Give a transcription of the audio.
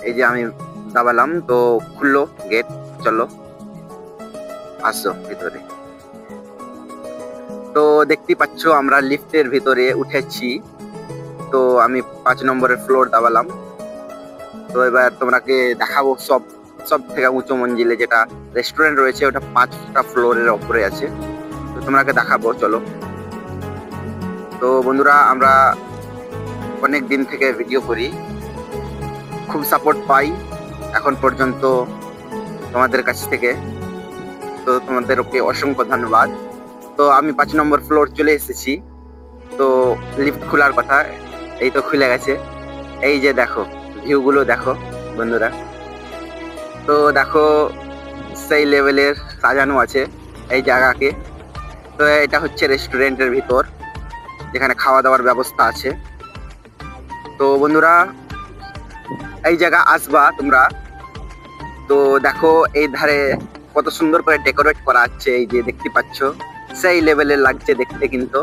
এই যে আমি দাবালাম তো খুললো গেট। চলো আসো ভিতরে। তো দেখতে পাচ্ছ আমরা লিফটের ভিতরে উঠেছি। তো আমি 5 নম্বরের ফ্লোর দাবালাম। তো এবার তোমাকে দেখাবো সব সব থেকে উঁচু মঞ্জিলে যেটা রেস্টুরেন্ট রয়েছে, ওটা 5টা ফ্লোরের উপরে আছে। তো তোমাকে দেখাবো চলো। তো বন্ধুরা, আমরা অনেক দিন থেকে ভিডিও করি, খুব সাপোর্ট পাই এখন পর্যন্ত তোমাদের কাছ থেকে। তো তোমাদেরকে অসংখ্য ধন্যবাদ। তো আমি 5 নম্বর ফ্লোর চলে এসেছি। তো লিফট খোলার কথা, এই তো খুলে গেছে। এই যে দেখো, ভিউ গুলো দেখো বন্ধুরা। তো দেখো সেই লেভেলের সাজানো আছে এই জায়গাকে। তো এটা হচ্ছে রেস্টুরেন্টের ভিতর, যেখানে খাওয়া দাওয়ার ব্যবস্থা আছে। তো বন্ধুরা, এই জায়গা আসবা তোমরা। তো দেখো এই ধারে কত সুন্দর করে ডেকোরেট করা আছে, এই যে দেখতে পাচ্ছ সেই লেভেলের লাগছে দেখতে কিন্তু।